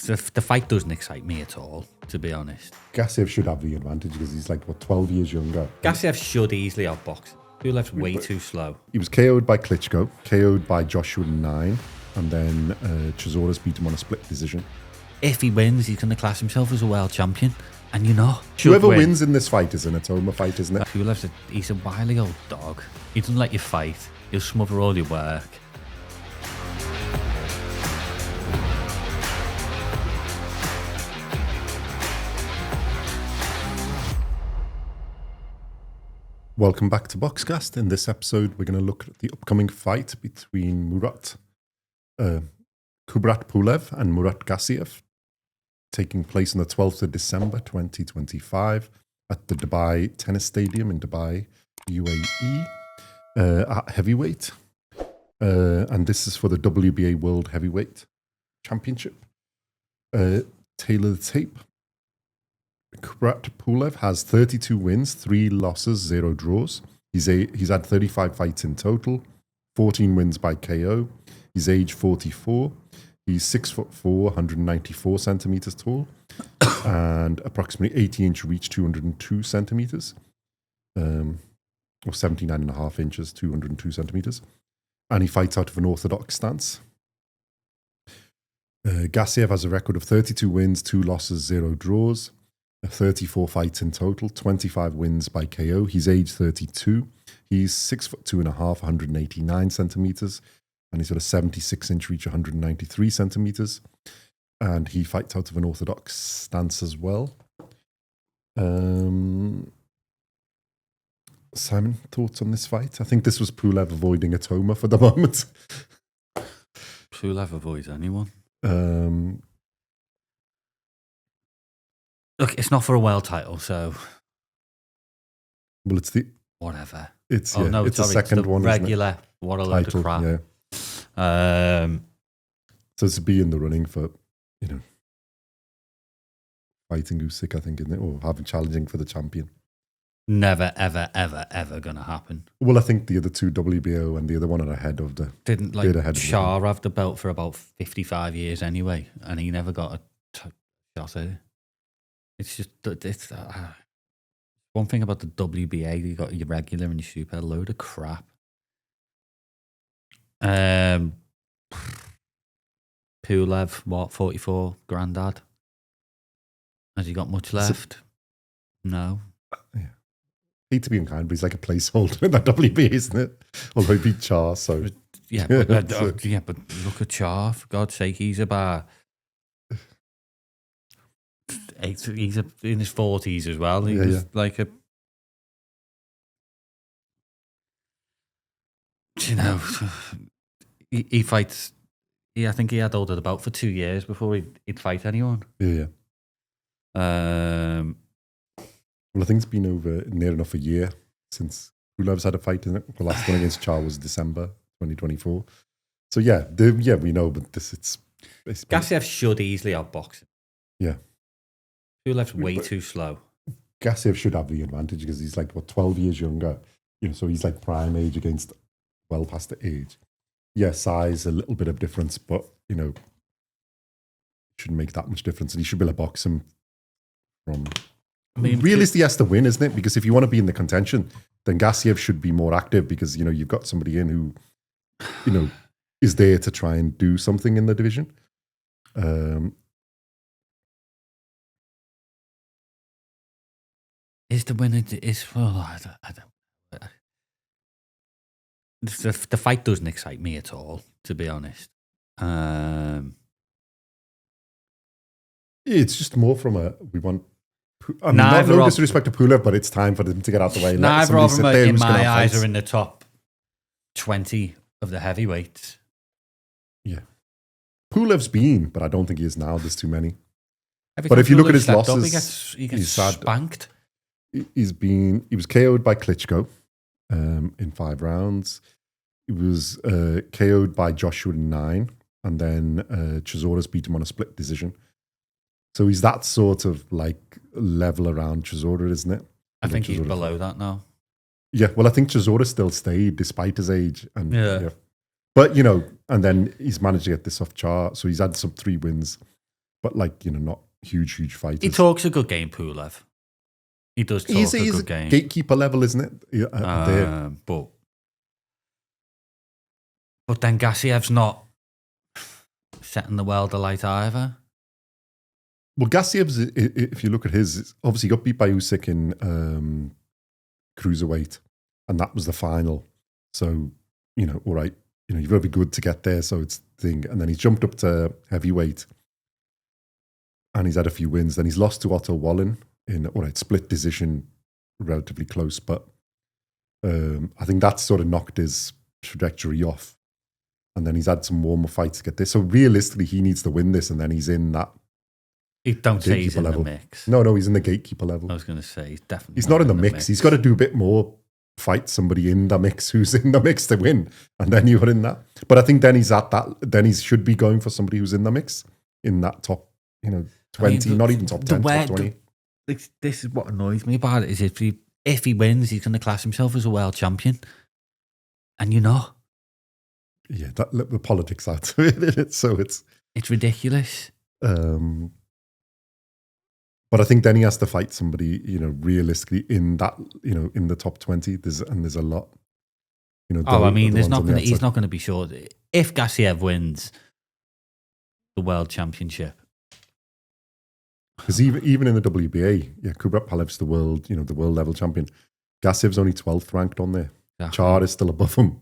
The fight doesn't excite me at all, to be honest. Gassiev should have the advantage because he's 12 years younger. Gassiev should easily outbox. Pulev's way too slow. He was KO'd by Klitschko, KO'd by Joshua in 9, and then Chisora beat him on a split decision. If he wins, he's going to class himself as a world champion. And whoever wins in this fight is an Atoma fight, isn't it? Pulev's he's a wily old dog. He doesn't let you fight. He'll smother all your work. Welcome back to BoxCast. In this episode, we're going to look at the upcoming fight between Kubrat Pulev and Murat Gassiev, taking place on the 12th of December 2025 at the Dubai Tennis Stadium in Dubai, UAE, at heavyweight. And this is for the WBA World Heavyweight Championship. Tailor the tape. Kubrat Pulev has 32 wins, 3 losses, 0 draws. He's had 35 fights in total, 14 wins by KO. He's age 44. He's 6'4", 194 centimeters tall, and approximately 80-inch reach, 202 centimeters, or 79.5 inches, 202 centimeters. And he fights out of an orthodox stance. Gassiev has a record of 32 wins, 2 losses, 0 draws. 34 fights in total, 25 wins by KO. He's age 32. He's 6'2.5", 189 centimeters, and he's got a 76-inch reach, 193 centimeters. And he fights out of an orthodox stance as well. Simon, thoughts on this fight? I think this was Pulev avoiding Atoma for the moment. Pulev avoids anyone. Look, it's not for a world title, so... Well, it's the... Whatever. It's the second one, regular, what a load title, of crap. Yeah. So to be in the running for, fighting Usyk, I think, isn't it? Or challenging for the champion. Never, ever, ever, ever going to happen. Well, I think the other two, WBO and the other one, are ahead of the... Didn't Shah have the belt for about 55 years anyway, and he never got a shot at it. It's just, one thing about the WBA, you got your regular and your super, a load of crap. Pulev, 44, granddad. Has he got much left? No. Yeah. Hate to be unkind, but he's like a placeholder in that WBA, isn't it? Although he beat Char, so... Yeah, but look at Char, for God's sake, he's about... He's in his 40s as well. He was like a... He fights... I think he had hold of the belt for 2 years before he'd fight anyone. Yeah. Well, I think it's been over near enough a year since Pulev's had a fight, isn't it? The last one against Char was December 2024. So we know, but it's Gassiev should easily outbox him. Yeah. Pulev's way too slow. Gassiev should have the advantage because he's 12 years younger. So he's prime age against well past the age. Yeah, size, a little bit of difference, but shouldn't make that much difference. And he should be able to box him from... realistically, he has to win, isn't it? Because if you want to be in the contention, then Gassiev should be more active because, you've got somebody in who, is there to try and do something in the division. Is the winner... I don't... The fight doesn't excite me at all, to be honest. It's just more from we want... no disrespect to Pulev, but it's time for them to get out the way. Neither of them, in my eyes, are in the top 20 of the heavyweights. Yeah. Pulev's been, but I don't think he is now. There's too many. But if you look at his losses... He gets spanked. He was KO'd by Klitschko in 5 rounds. He was KO'd by Joshua in 9, and then Chisora's beat him on a split decision. So he's that sort of level around Chisora, isn't it? I think he's below that now. Yeah, well, I think Chisora still stayed despite his age. And, But, and then he's managed to get this off Char. So he's had some 3 wins. but like, not huge fighters. He talks a good game, Pulev. He does talk He's a good a game. gatekeeper level, isn't it? There. But then Gassiev's not setting the world alight either. Well, Gassiev's, if you look at his, obviously got beat by Usyk in cruiserweight, and that was the final. So, all right, you've got to be good to get there. So it's the thing. And then he's jumped up to heavyweight, and he's had a few wins. Then he's lost to Otto Wallin in, split decision, relatively close. But I think that's sort of knocked his trajectory off. And then he's had some warmer fights to get there. So realistically, he needs to win this, and then he's in that. Don't say he's in the mix. No, he's in the gatekeeper level. I was going to say, he's definitely He's not in the mix. He's got to do a bit more, fight somebody in the mix who's in the mix to win. And then you're in that. But I think then he's at that, then he should be going for somebody who's in the mix, in that top, 20, not even top 10, top 20. This is what annoys me about it, is if he wins, he's going to class himself as a world champion. And you're not. Yeah, the politics out of it. So it's ridiculous. But I think then he has to fight somebody, realistically in that, in the top 20. There's a lot. He's not going to be sure. If Gassiev wins the world championship, because even in the WBA, Kubrat Palev's the world level champion. Gassiev's only 12th ranked on there. Exactly. Char is still above him.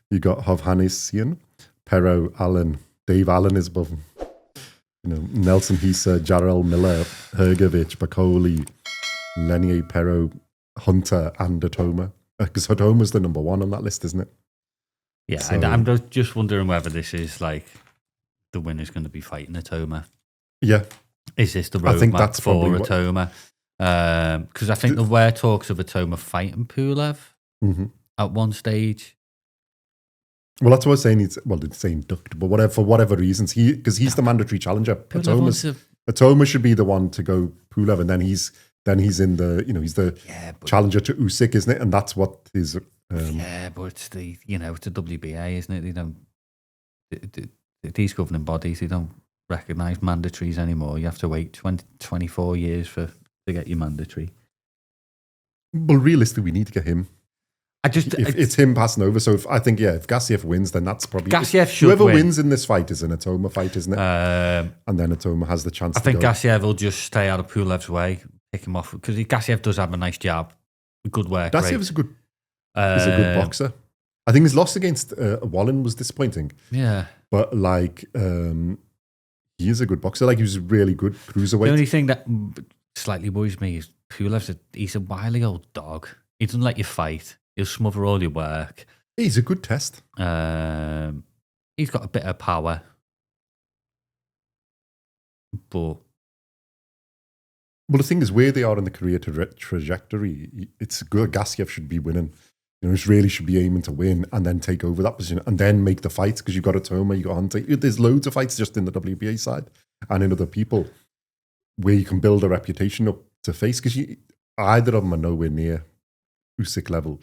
You got Hovhannissian, Perro, Allen, Dave Allen is above him. Nelson Hisa, Jarrell Miller, Hergovich, Bacoli, Lenier, Perro, Hunter, and Atoma. Because Atoma's the number one on that list, isn't it? Yeah, so, I'm just wondering whether this is like the winner's going to be fighting Atoma. Yeah. Is this the roadmap for Atoma? Because I think there were talks of Atoma fighting Pulev at one stage. Well, that's what I was saying. It's saying ducked, but for whatever reasons, because he's the mandatory challenger. Atoma should be the one to go Pulev, and then he's in the he's the challenger to Usyk, isn't it? And that's what his but it's the it's a WBA, isn't it? They don't these governing bodies, they don't recognise mandatories anymore. You have to wait 24 years to get your mandatory. Well, realistically, we need to get him. It's him passing over. So if Gassiev wins, then that's probably whoever wins in this fight is an Atoma fight, isn't it? And then Atoma has the chance. I think Gassiev will just stay out of Pulev's way, pick him off, because Gassiev does have a nice jab, good work. Gassiev is a good boxer. I think his loss against Wallin was disappointing. Yeah, but he is a good boxer. He was really good cruiserweight. The only thing that slightly worries me is he's a wily old dog. He doesn't let you fight. He'll smother all your work. He's a good test. He's got a bit of power. But... Well, the thing is, where they are in the career trajectory, it's good. Gassiev should be winning. He really should be aiming to win and then take over that position and then make the fights, because you've got Atoma, you've got Hunter. There's loads of fights just in the WBA side and in other people where you can build a reputation up to face, because either of them are nowhere near Usyk level.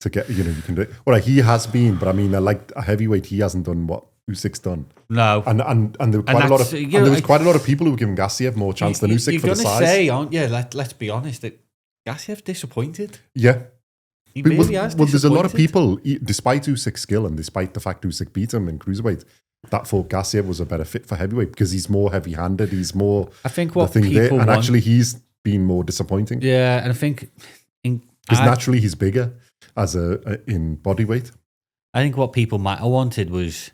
To get, you can do it. All right, he has been, but I mean, like a heavyweight, he hasn't done what Usyk's done. No, and there were quite a lot of there was quite a lot of people who were giving Gassiev more chance than Usyk for the size. You're going to say, aren't you? Let's be honest, that Gassiev disappointed. Yeah, he really has. Well, there's a lot of people, despite Usyk's skill and despite the fact Usyk beat him in cruiserweight, that thought Gassiev was a better fit for heavyweight because he's more heavy-handed. He's more. I think what people want, and actually, he's been more disappointing. Yeah, and I think because naturally he's bigger. As in bodyweight, I think what people might have wanted was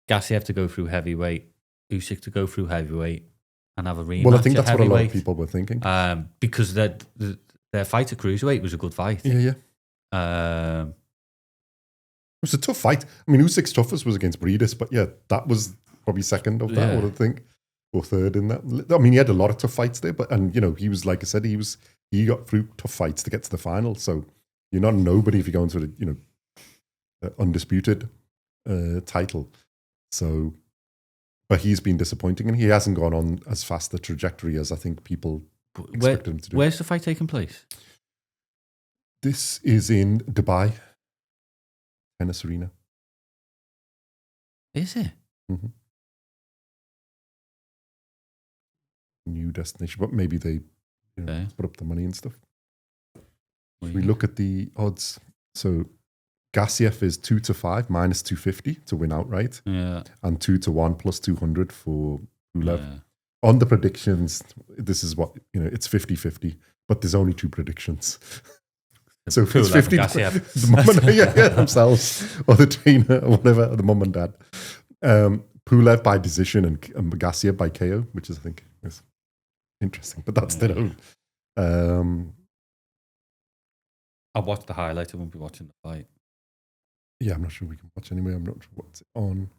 Gassiev to go through heavyweight, Usyk to go through heavyweight, and have a rematch. Well, I think that's what a lot of people were thinking. Because their fight at cruiserweight was a good fight. Yeah. It was a tough fight. I mean, Usyk's toughest was against Breedis, but that was probably second of that, I would think, or third in that. I mean, he had a lot of tough fights there, he was, like I said, he got through tough fights to get to the final. So. You're not a nobody if you're going to the undisputed title. So, but he's been disappointing, and he hasn't gone on as fast a trajectory as I think people expected him to do. Where's the fight taking place? This is in Dubai, tennis arena. Is it? Mm-hmm. new destination, but maybe they Okay. put up the money and stuff. Well, We look at the odds. So Gassiev is 2-5 minus 250 to win outright, Yeah. and 2-1 plus 200 for Pulev. Yeah. On the predictions, this is what it's 50-50, but there's only 2 predictions. So if it's Pulev 50, and Gassiev. the mum and themselves, or the trainer, or whatever, or the mum and dad. Pulev by decision and Gassiev by KO, which is, I think, is interesting. But that's their own. I'll watch the highlight. I won't be watching the fight. Yeah, I'm not sure we can watch anyway. I'm not sure what's on.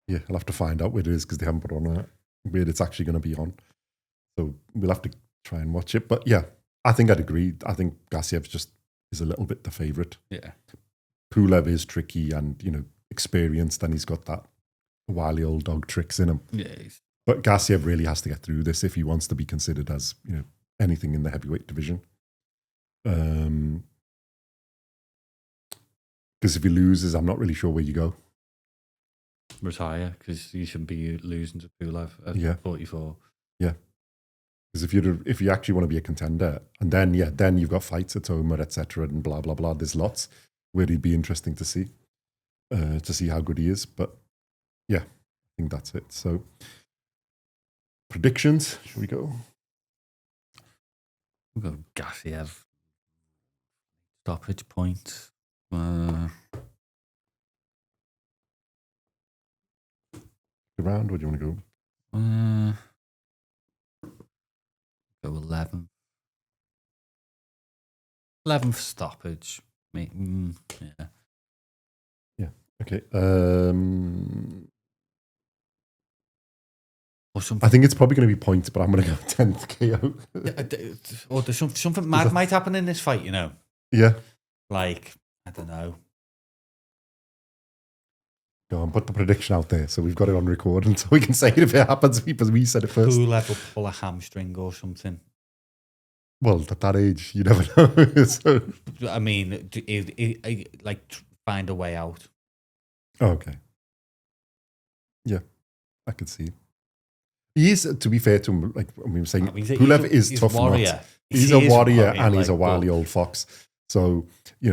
Yeah, I'll have to find out where it is because they haven't put on where it's actually going to be on. So we'll have to try and watch it. But yeah, I think I'd agree. I think Gassiev just is a little bit the favourite. Yeah. Pulev is tricky and, experienced, and he's got that wily old dog tricks in him. Yeah. But Gassiev really has to get through this if he wants to be considered as, anything in the heavyweight division. Because if he loses, I'm not really sure where you go. Retire, because you shouldn't be losing to Pulev at 44. Yeah. Because if you actually want to be a contender, and then you've got fights at Omer, etc., and blah blah blah. There's lots where it'd be interesting to see how good he is. But yeah, I think that's it. So predictions, should we go? We'll go Gassiev. Stoppage point. Around, or do you want to go? Go 11. 11th stoppage. Yeah. Yeah. Okay. Or something. I think it's probably going to be points, but I'm going to go 10th KO. Or there's something mad might happen in this fight, Yeah. Like, I don't know. Go on, put the prediction out there so we've got it on record, and so we can say it if it happens because we said it first. Pulev will pull a hamstring or something. Well, at that age, you never know. So. I mean, find a way out. Oh, okay. Yeah, I could see. He is, to be fair to him, like we were saying, Pulev is tough nut. He's a warrior and he's a wily old fox. So,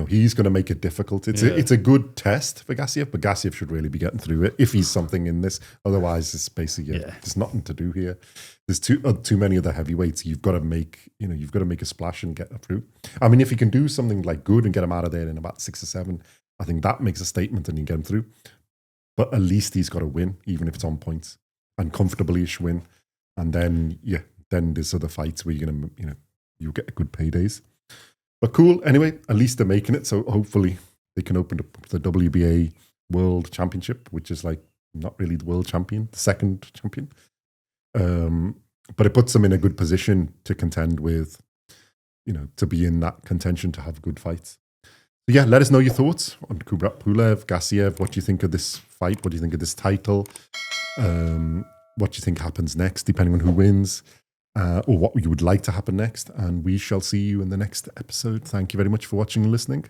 he's going to make it difficult. It's a good test for Gassiev, but Gassiev should really be getting through it if he's something in this. Otherwise, it's basically there's nothing to do here. There's too many of the heavyweights. You've got to make a splash and get through. I mean, if you can do something like good and get him out of there in about 6 or 7, I think that makes a statement and you get him through. But at least he's got to win, even if it's on points, and comfortably-ish win. And then there's other fights where you're gonna, you get good paydays. But cool. Anyway, at least they're making it. So hopefully they can open up the WBA World Championship, which is like not really the world champion, the second champion. But it puts them in a good position to contend with, to be in that contention to have good fights. So yeah, let us know your thoughts on Kubrat, Pulev, Gassiev. What do you think of this fight? What do you think of this title? What do you think happens next, depending on who wins? Or what you would like to happen next. And we shall see you in the next episode. Thank you very much for watching and listening.